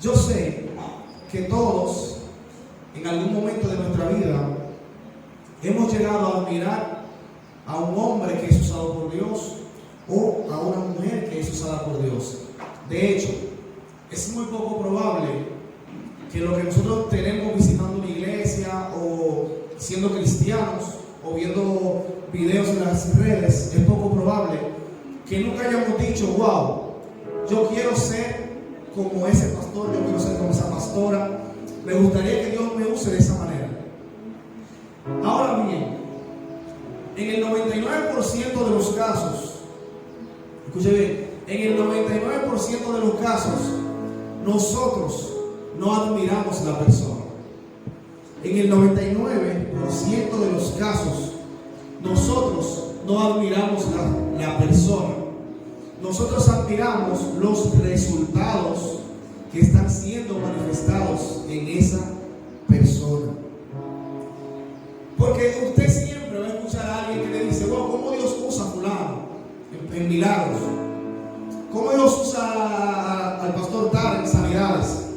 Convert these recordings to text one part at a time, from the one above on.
Yo sé que todos, en algún momento de nuestra vida, hemos llegado a admirar a un hombre que es usado por Dios o a una mujer que es usada por Dios. De hecho, es muy poco probable que lo que nosotros tenemos visitando una iglesia o siendo cristianos o viendo videos en las redes, es poco probable que nunca hayamos dicho: wow, yo quiero ser como ese pastor, yo quiero ser como esa pastora, me gustaría que Dios me use de esa manera. Ahora bien, en el 99% de los casos, escuche bien, en el 99% de los casos, nosotros no admiramos a la persona. En el 99% de los casos, nosotros no admiramos la persona. Nosotros admiramos los resultados que están siendo manifestados en esa persona. Porque usted siempre va a escuchar a alguien que le dice: bueno, ¿cómo Dios usa a fulano en milagros? ¿Cómo Dios usa al pastor tal en sanidades?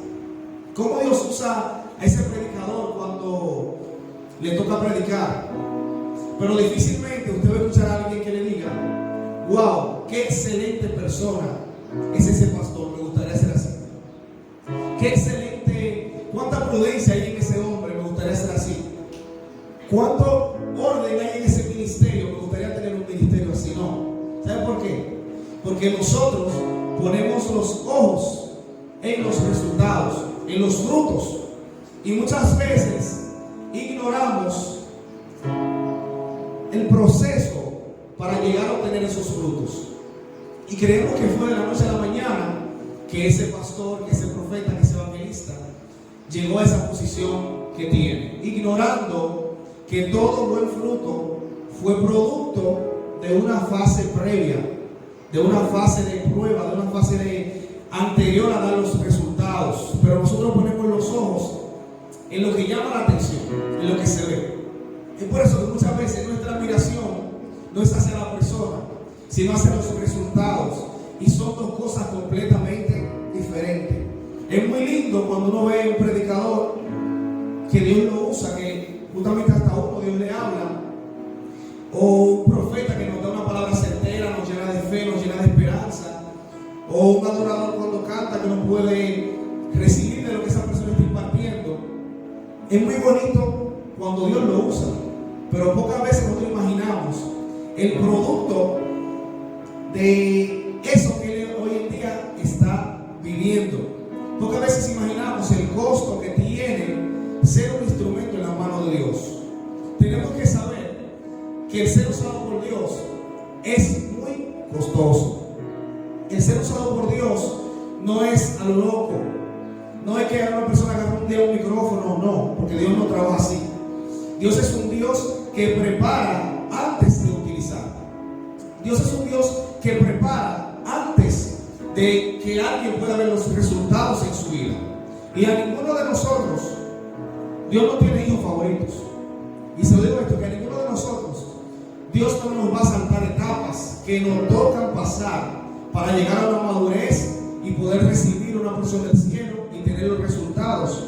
¿Cómo Dios usa a ese predicador cuando le toca predicar? Pero difícilmente usted va a escuchar a alguien que le diga: wow, qué excelente persona es ese pastor, me gustaría ser así. Qué excelente, cuánta prudencia hay en ese hombre, me gustaría ser así. Cuánto orden hay en ese ministerio, me gustaría tener un ministerio así. No, ¿sabe por qué? Porque nosotros ponemos los ojos en los resultados, en los frutos, y muchas veces ignoramos el proceso para llegar a obtener esos frutos. Y creemos que fue de la noche a la mañana que ese pastor, que ese profeta, que ese evangelista llegó a esa posición que tiene, ignorando que todo buen fruto fue producto de una fase previa, de una fase de prueba, de una fase anterior a dar los resultados. Pero nosotros ponemos los ojos en lo que llama la atención, en lo que se ve. Es por eso que muchas veces nuestra admiración no es hacia la persona, sino hacia los resultados, y son dos cosas completamente diferentes. Es muy lindo cuando uno ve un predicador que Dios lo usa, que justamente hasta uno Dios le habla, o un profeta que nos da una palabra certera, nos llena de fe, nos llena de esperanza, o un adorador cuando canta que no puede recibir de lo que esa persona está impartiendo. Es muy bonito cuando Dios lo usa, pero pocas veces nosotros imaginamos el producto de eso que él hoy en día está viviendo. Pocas veces imaginamos el costo que tiene ser un instrumento en la mano de Dios. Tenemos que saber que el ser usado por Dios es muy costoso. El ser usado por Dios no es a lo loco. No es que una persona agarre un día un micrófono, no, porque Dios no trabaja así. Dios es un Dios que prepara antes de utilizar. Dios es un Dios que prepara antes de que alguien pueda ver los resultados en su vida. Y a ninguno de nosotros, Dios no tiene hijos favoritos. Y se lo digo esto, que a ninguno de nosotros Dios no nos va a saltar etapas que nos tocan pasar para llegar a una madurez y poder recibir una porción del cielo y tener los resultados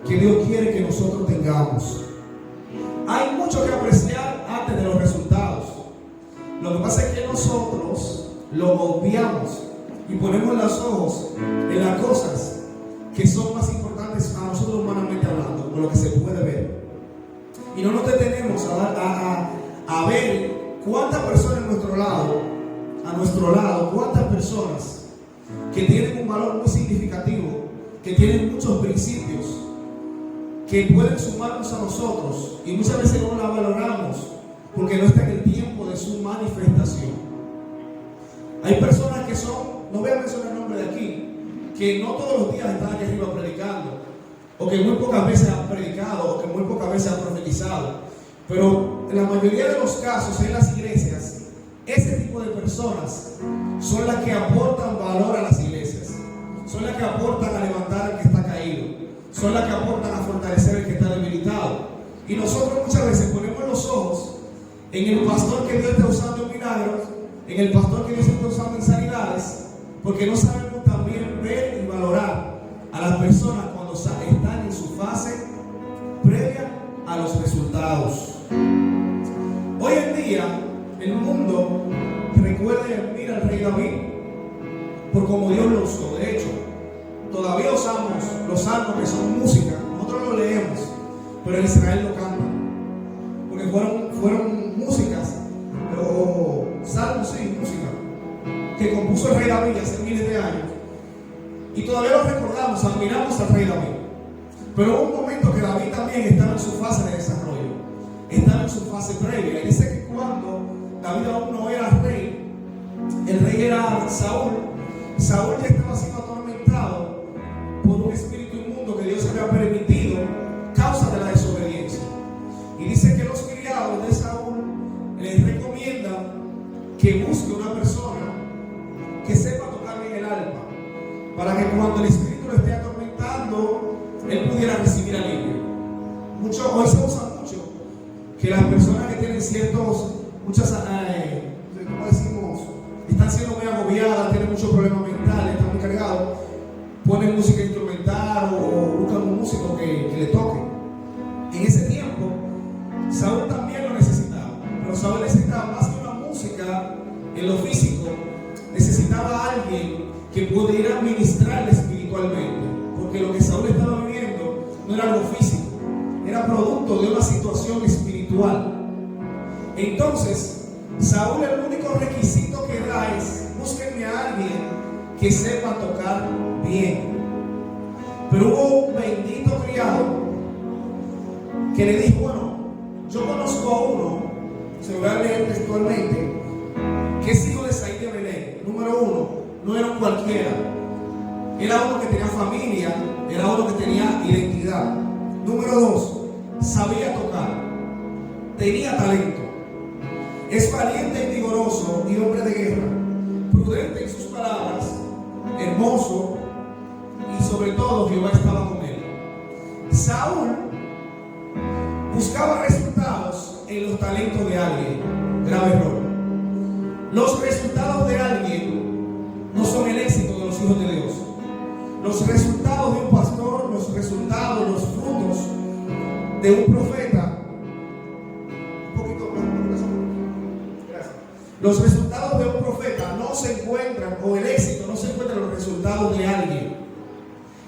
que Dios quiere que nosotros tengamos. Hay mucho que apreciar antes de los resultados. Lo que pasa es que nosotros lo obviamos y ponemos los ojos en las cosas que son más importantes a nosotros humanamente hablando, con lo que se puede ver. Y no nos detenemos a ver cuántas personas a nuestro lado, cuántas personas que tienen un valor muy significativo, que tienen muchos principios, que pueden sumarnos a nosotros, y muchas veces no la valoramos porque no está en el tiempo de su manifestación. Hay personas que son, no voy a mencionar el nombre de aquí, que no todos los días están aquí arriba predicando, o que muy pocas veces han predicado, o que muy pocas veces han profetizado, pero en la mayoría de los casos en las iglesias, ese tipo de personas son las que aportan valor a las iglesias, son las que aportan a levantar al que está caído, son las que aportan a fortalecer al que está debilitado. Y nosotros muchas veces ponemos los ojos en el pastor que Dios está usando en milagros, en el pastor que Dios está usando en sanidades, porque no sabemos también ver y valorar a las personas personas cuando están en su fase previa a los resultados. Hoy en día el mundo recuerda y admira al rey David por cómo Dios lo usó. De hecho, todavía usamos los salmos, que son música. Nosotros lo leemos, pero en Israel lo cantan, porque fueron músicas, o salmos, sí, música que compuso el rey David hace miles de años, y todavía lo recordamos, admiramos al rey David. Pero hubo un momento que David también estaba en su fase de desarrollo, estaba en su fase previa. Y dice que cuando David aún no era rey, el rey era Saúl. Saúl ya estaba siendo atormentado por un espíritu inmundo que Dios había permitido, causa de la desobediencia. Y dice que los criados de Saúl les recomiendan que busque una persona que sepa tocar bien el alma, para que cuando el espíritu lo esté atormentando, él pudiera recibir alivio. Hoy se usa mucho que las personas que tienen ¿cómo decimos? Están siendo muy agobiadas, tienen muchos problemas mentales, están muy cargados, ponen música instrumental o buscan un músico que le toque. En ese tiempo, Saúl también lo necesitaba, pero Saúl necesitaba más que una música en lo físico, necesitaba a alguien que pudiera ministrarle espiritualmente, porque lo que Saúl estaba viviendo no era algo físico, era producto de una situación espiritual. Entonces, Saúl, el único requisito que da es: búsquenme a alguien que sepa tocar bien. Pero hubo un bendito criado que le dijo: bueno, yo conozco a uno, se lo voy a leer textualmente, que es hijo de Saí de Belén. Número uno, no era un cualquiera, era uno que tenía familia, era uno que tenía identidad. Número dos, sabía tocar, tenía talento, es valiente y vigoroso y hombre de guerra, prudente en sus palabras, hermoso, y sobre todo Jehová estaba con él. Saúl buscaba resultados en los talentos de alguien. Grave error. Los resultados de alguien no son el éxito de los hijos de Dios. Los resultados de un pastor, los resultados, los frutos de un profeta, los resultados de un profeta no se encuentran, o el éxito no se encuentra en los resultados de alguien.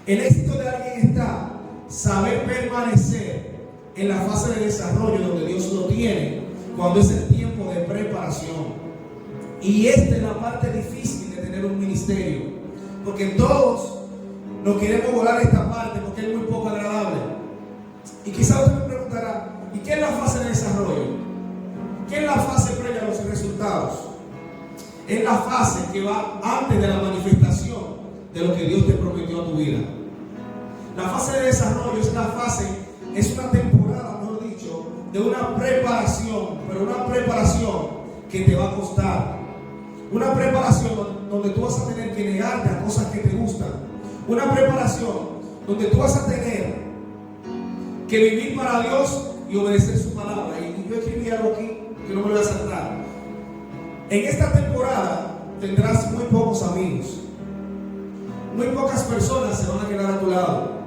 El éxito de alguien está saber permanecer en la fase de desarrollo donde Dios lo tiene, cuando es el tiempo de preparación. Y esta es la parte difícil de tener un ministerio, porque todos nos queremos volar esta parte porque es muy poco agradable. Y quizás usted me preguntará: ¿y qué es la fase de desarrollo? ¿Qué es la fase previa a los resultados? Es la fase que va antes de la manifestación de lo que Dios te prometió a tu vida. La fase de desarrollo es una temporada, mejor dicho, de una preparación, pero una preparación que te va a costar. Una preparación donde tú vas a tener que negarte a cosas que te gustan. Una preparación donde tú vas a tener que vivir para Dios y obedecer su palabra. Y yo escribí algo aquí que no me lo voy a saltar. En esta temporada tendrás muy pocos amigos. Muy pocas personas se van a quedar a tu lado.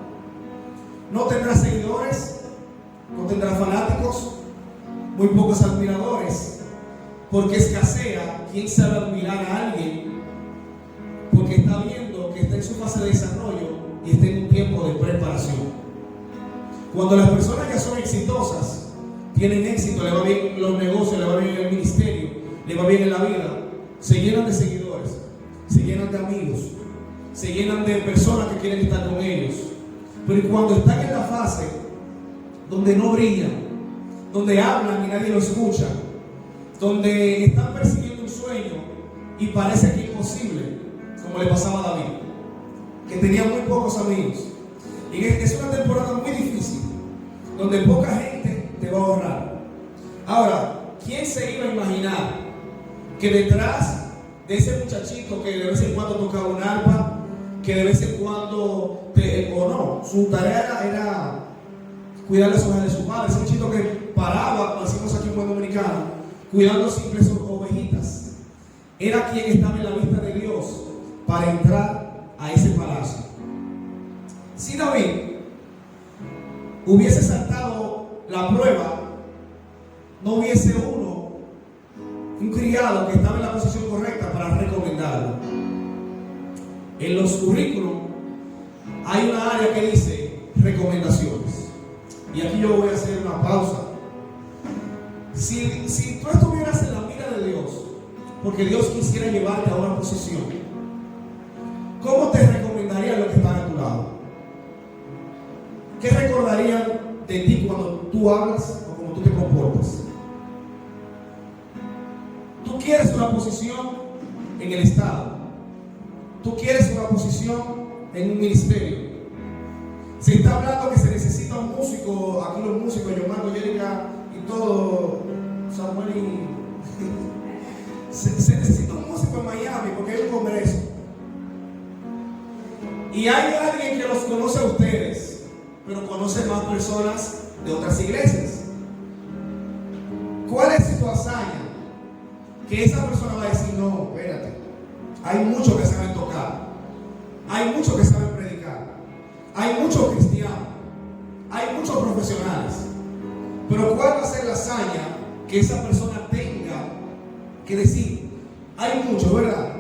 No tendrás seguidores, no tendrás fanáticos, muy pocos admiradores, porque escasea quien sabe admirar a alguien, porque está viendo que está en su fase de desarrollo y está en un tiempo de preparación. Cuando las personas ya son exitosas, tienen éxito, le va bien los negocios, le va bien el ministerio, le va bien en la vida, se llenan de seguidores, se llenan de amigos, se llenan de personas que quieren estar con ellos. Pero cuando están en la fase donde no brillan, donde hablan y nadie lo escucha, donde están persiguiendo un sueño y parece que imposible, como le pasaba a David, que tenía muy pocos amigos. Y es una temporada muy difícil, donde poca gente te va a ahorrar. Ahora, ¿quién se iba a imaginar que detrás de ese muchachito que de vez en cuando tocaba un arpa, que de vez en cuando, su tarea era cuidar las ovejas de su padre, ese muchachito que paraba, como decimos aquí en buen dominicano, cuidando simples ovejitas, era quien estaba en la vista de Dios para entrar a ese palacio? Si David hubiese saltado la prueba, no hubiese un criado que estaba en la posición correcta para recomendarlo. En los currículum hay una área que dice recomendaciones. Y aquí yo voy a hacer una pausa. Si tú estuvieras en la mira de Dios, porque Dios quisiera llevarte a una posición, ¿cómo te recomendarían los que están a tu lado? ¿Qué recordarían de ti cuando tú hablas o cómo tú te comportas? Tú quieres una posición en el Estado. Tú quieres una posición en un ministerio. Se está hablando que se necesita un músico, aquí los músicos, Yomando, Jerica y todo, Samuel y... se necesita un músico en Miami porque hay un congreso. Y hay alguien que los conoce a ustedes, pero conoce más personas de otras iglesias. ¿Cuál es tu hazaña? Que esa persona va a decir, no, espérate, hay muchos que saben tocar, hay muchos que saben predicar, hay muchos cristianos, hay muchos profesionales, pero ¿cuál va a ser la hazaña que esa persona tenga que decir? Hay muchos, ¿verdad?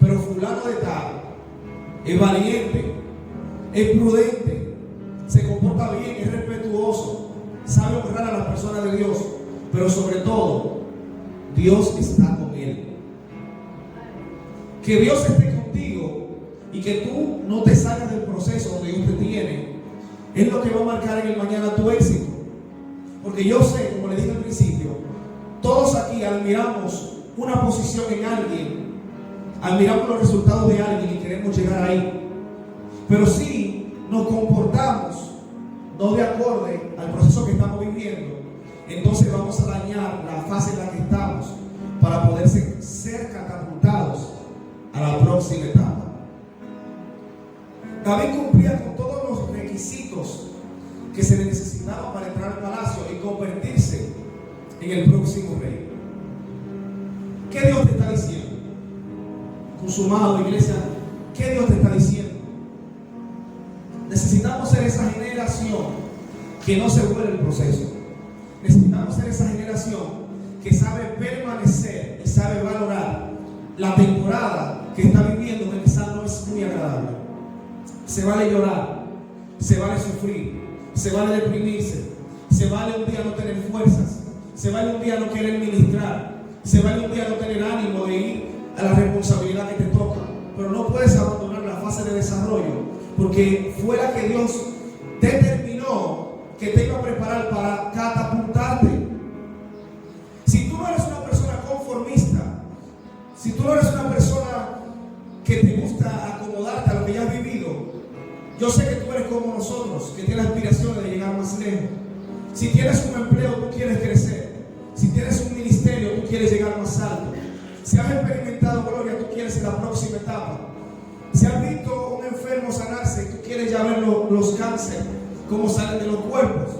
Pero fulano de tal es valiente, es prudente, se comporta bien, es respetuoso, sabe honrar a las personas de Dios, pero sobre todo Dios está con él. Que Dios esté contigo y que tú no te salgas del proceso donde Dios te tiene es lo que va a marcar en el mañana tu éxito. Porque yo sé, como le dije al principio, todos aquí admiramos una posición en alguien, admiramos los resultados de alguien y queremos llegar ahí. Pero si nos comportamos no de acorde al proceso que estamos viviendo, entonces vamos a dañar la fase en la que estamos para poder ser catapultados a la próxima etapa. David cumplía con todos los requisitos que se le necesitaban para entrar al palacio y convertirse en el próximo rey. ¿Qué Dios te está diciendo? Consumado, iglesia, ¿qué Dios te está diciendo? Necesitamos ser esa generación que no se vuelve el proceso. Necesitamos ser esa generación que sabe permanecer y sabe valorar la temporada que está viviendo, que quizás no es muy agradable. Se vale llorar, se vale sufrir, se vale deprimirse, se vale un día no tener fuerzas, se vale un día no querer ministrar, se vale un día no tener ánimo de ir a la responsabilidad que te toca, pero no puedes abandonar la fase de desarrollo, porque fue la que Dios determinó que te iba a preparar para catapultarte. Si tú no eres una persona conformista, si tú no eres una persona que te gusta acomodarte a lo que ya has vivido, yo sé que tú eres como nosotros, que tienes aspiraciones de llegar más lejos. Si tienes un empleo, tú quieres crecer. Si tienes un ministerio, tú quieres llegar más alto. Si has experimentado gloria, tú quieres en la próxima etapa. Si has visto un enfermo sanarse, tú quieres ya ver los cánceres, cómo salen de los cuerpos.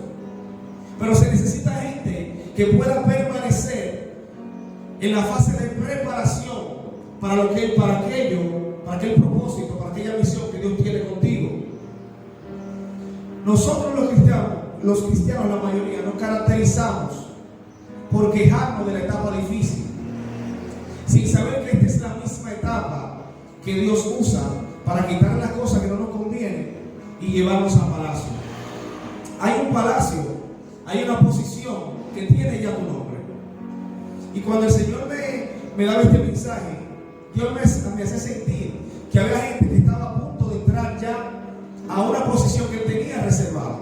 Pero se necesita gente que pueda permanecer en la fase de preparación para aquel propósito, para aquella misión que Dios tiene contigo. Nosotros los cristianos, la mayoría, nos caracterizamos por quejarnos de la etapa difícil, sin saber que esta es la misma etapa que Dios usa para quitar las cosas que no nos convienen y llevarnos al palacio. Hay un palacio, hay una posición que tiene ya tu nombre. Y cuando el Señor me daba este mensaje, Dios me hace sentir que había gente que estaba a punto de entrar ya a una posición que él tenía reservada,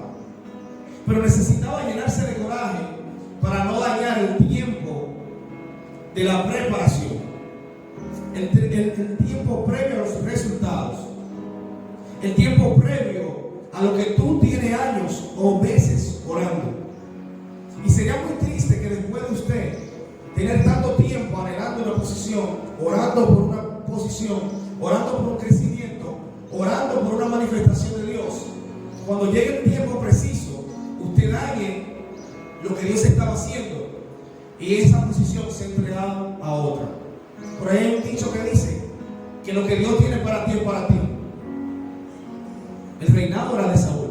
pero necesitaba llenarse de coraje para no dañar el tiempo de la preparación, el tiempo previo a los resultados, el tiempo previo a lo que tú tienes años o meses orando. Y sería muy triste que después de usted tener tanto tiempo anhelando una posición, orando por una posición, orando por un crecimiento, orando por una manifestación de Dios, cuando llegue el tiempo preciso, usted dañe lo que Dios estaba haciendo y esa posición se ha entregado a otra. Por ahí hay un dicho que dice que lo que Dios tiene para ti es para ti. El reinado era de Saúl.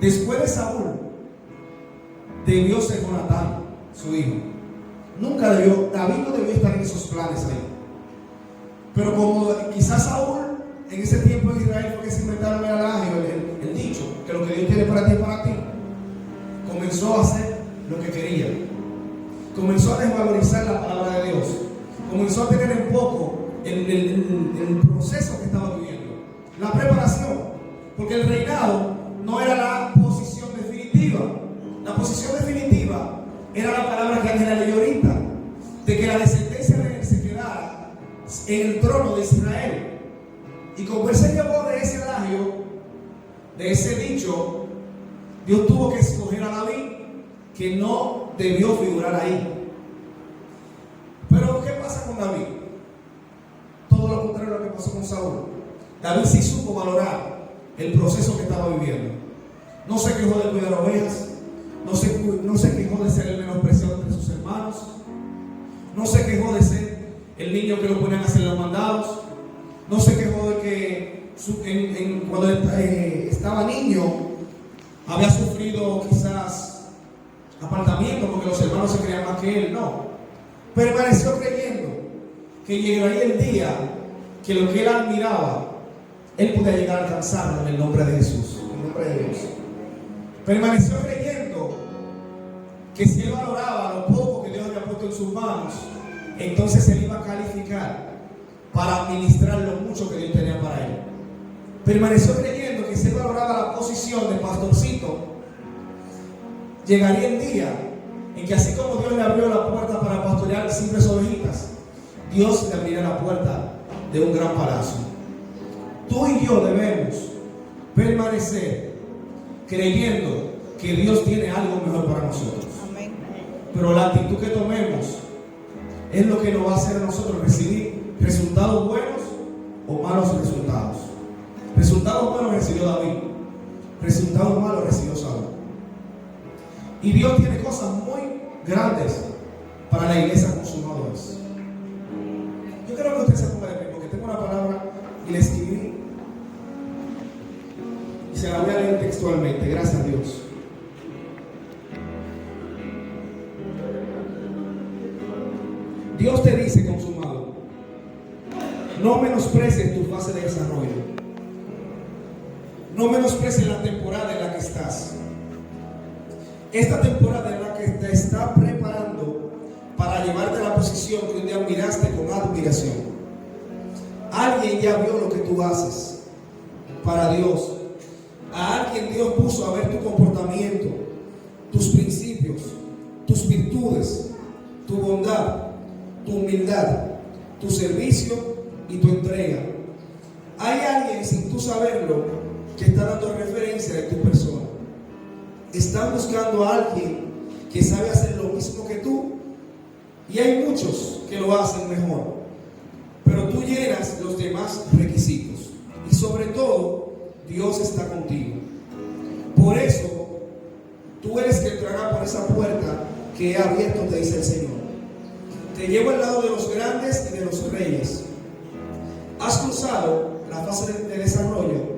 Después de Saúl, debió ser Jonatán, su hijo. David no debió estar en esos planes ahí. Pero como quizás Saúl, en ese tiempo en Israel fue que se inventaron el adagio, el dicho, que lo que Dios tiene para ti es para ti, comenzó a hacer lo que quería. Comenzó a desvalorizar la palabra de Dios. Comenzó a tener en poco el proceso que estaba viviendo, la preparación, porque el reinado no era la posición definitiva. La posición definitiva era la palabra que Ángela leyó ahorita, de que la descendencia de él se quedara en el trono de Israel. Y como él se llevó de ese adagio, de ese dicho, Dios tuvo que escoger a David, que no debió figurar ahí. Pero ¿qué pasa con David? Todo lo contrario a lo que pasó con Saúl. David sí supo valorar el proceso que estaba viviendo. No se quejó de cuidar ovejas, no se quejó de ser el menospreciado entre sus hermanos, no se quejó de ser el niño que lo ponían a hacer los mandados, no se quejó de que cuando estaba niño había sufrido quizás apartamiento porque los hermanos se creían más que él. No, permaneció creyendo que llegaría el día que lo que él admiraba, él podía llegar a alcanzarlo en el nombre de Jesús, en el nombre de Dios. Permaneció creyendo que si él valoraba lo poco que Dios había puesto en sus manos, entonces él iba a calificar para administrar lo mucho que Dios tenía para él. Permaneció creyendo que si él valoraba la posición de pastorcito, llegaría el día en que así como Dios le abrió la puerta para pastorear simples ovejitas, Dios le abrirá la puerta de un gran palacio. Tú y yo debemos permanecer creyendo que Dios tiene algo mejor para nosotros. Amén. Pero la actitud que tomemos es lo que nos va a hacer a nosotros recibir resultados buenos o malos resultados. Resultados buenos recibió David, resultados malos recibió Saúl. Y Dios tiene cosas muy grandes para la iglesia consumadores. Yo quiero que usted se ponga de pie porque tengo una palabra y la escribí y se la voy a leer textualmente. Gracias a Dios. Dios te dice, consumado, no menosprecies tu fase de desarrollo. No menosprecies la temporada en la que estás. Esta temporada en la que te está preparando para llevarte a la posición que un día miraste con admiración. Alguien ya vio lo que tú haces para Dios. A alguien Dios puso a ver tu comportamiento, tus principios, tus virtudes, tu bondad, tu humildad, tu servicio y tu entrega. Hay alguien, sin tú saberlo, que está dando referencia de tu persona. Están buscando a alguien que sabe hacer lo mismo que tú, y hay muchos que lo hacen mejor, pero tú llenas los demás requisitos y sobre todo Dios está contigo. Por eso tú eres que entrará por esa puerta que he abierto, te dice el Señor. Te llevo al lado de los grandes y de los reyes. Has cruzado la fase de desarrollo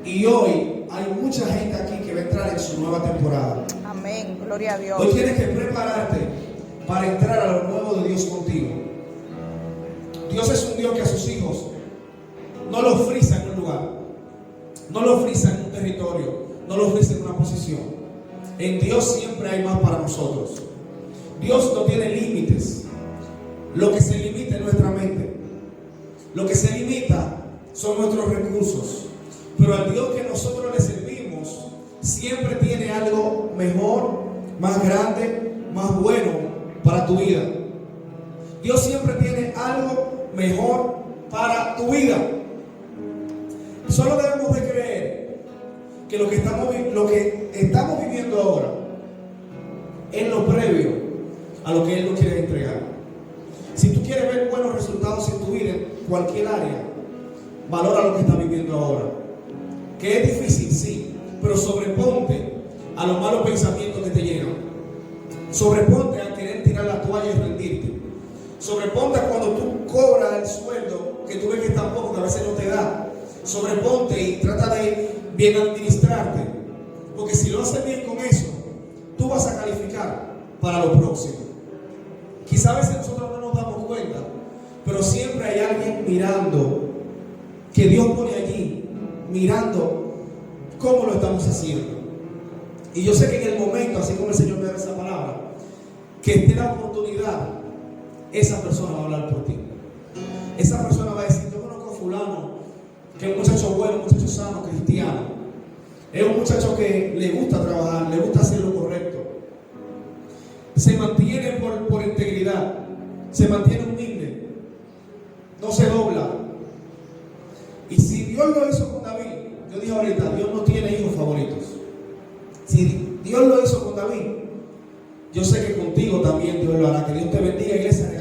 y hoy hay mucha gente aquí que va a entrar en su nueva temporada. Amén, gloria a Dios. Hoy tienes que prepararte para entrar a lo nuevo de Dios contigo. Dios es un Dios que a sus hijos no los frisa en un lugar, no los frisa en un territorio, no los frisa en una posición. En Dios siempre hay más para nosotros. Dios no tiene límites. Lo que se limita es nuestra mente. Lo que se limita son nuestros recursos. Pero al Dios que nosotros le servimos siempre tiene algo mejor, más grande, más bueno para tu vida. Dios siempre tiene algo mejor para tu vida. Solo debemos de creer que lo que estamos viviendo ahora es lo previo a lo que Él nos quiere entregar. Si tú quieres ver buenos resultados en tu vida, en cualquier área, valora lo que estás viviendo ahora. Que es difícil, sí, pero sobreponte a los malos pensamientos que te llegan. Sobreponte a querer tirar la toalla y rendirte. Sobreponte a cuando tú cobras el sueldo, que tú ves que es tan poco que a veces no te da, Sobreponte y trata de bien administrarte. Porque si lo haces bien con eso, tú vas a calificar para lo próximo. Quizá a veces nosotros no nos damos cuenta, pero siempre hay alguien mirando, que Dios pone allí, mirando cómo lo estamos haciendo. Y yo sé que en el momento, así como el Señor me da esa palabra, que esté la oportunidad, esa persona va a hablar por ti. Esa persona va a decir: yo conozco a fulano, que es un muchacho bueno, un muchacho sano, cristiano. Es un muchacho que le gusta trabajar, le gusta hacer lo correcto. Se mantiene por integridad, se mantiene humilde, no se dobla. Y si Dios lo hizo con David, yo dije ahorita, Dios no tiene hijos favoritos. Si Dios lo hizo con David, yo sé que contigo también Dios lo hará. Que Dios te bendiga, iglesia.